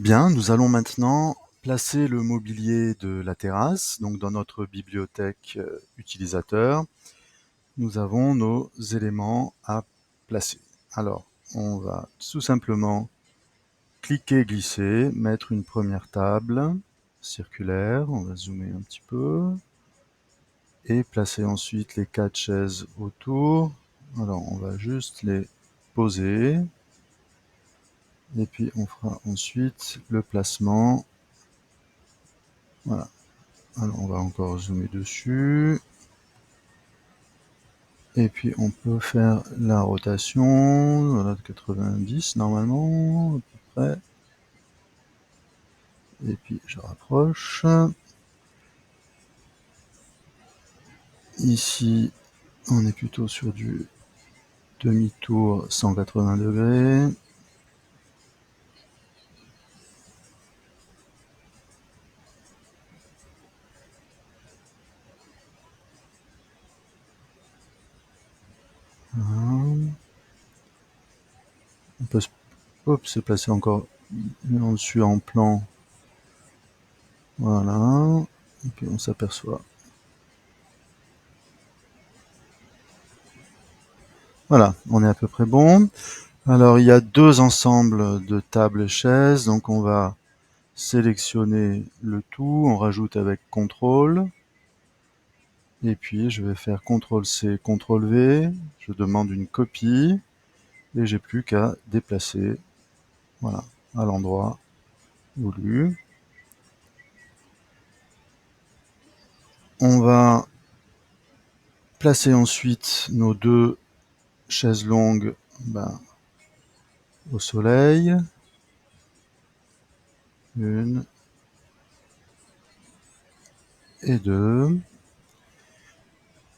Bien, nous allons maintenant placer le mobilier de la terrasse. Donc dans notre bibliothèque utilisateur, nous avons nos éléments à placer. Alors, on va tout simplement cliquer, glisser, mettre une première table circulaire. On va zoomer un petit peu. Et placer ensuite les 4 chaises autour. Alors, on va juste les poser. Et puis, on fera ensuite le placement. Voilà. Alors, on va encore zoomer dessus. Et puis, on peut faire la rotation. Voilà, de 90 normalement, à peu près. Et puis, je rapproche. Ici, on est plutôt sur du demi-tour 180 degrés. Voilà. On peut se placer encore en-dessus en plan. Voilà. Et puis on s'aperçoit. Voilà, on est à peu près bon. Alors il y a deux ensembles de tables et chaises, donc on va sélectionner le tout, on rajoute avec CTRL, et puis je vais faire CTRL-C, CTRL-V, je demande une copie, et j'ai plus qu'à déplacer, voilà, à l'endroit voulu. On va placer ensuite nos deux chaises longues au soleil. Une et deux.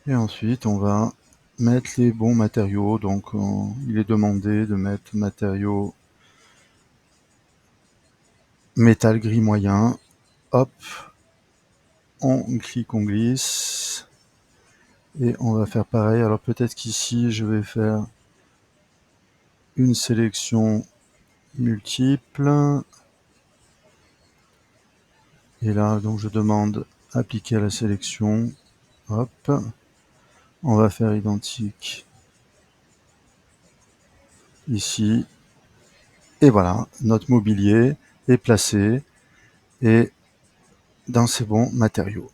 Et ensuite, on va mettre les bons matériaux. Donc, il est demandé de mettre matériaux métal gris moyen. Hop, on clique, on glisse. Et on va faire pareil. Alors, peut-être qu'ici, je vais faire une sélection multiple. Et là, donc, je demande appliquer à la sélection. Hop, on va faire identique ici. Et voilà, notre mobilier est placé et dans ces bons matériaux.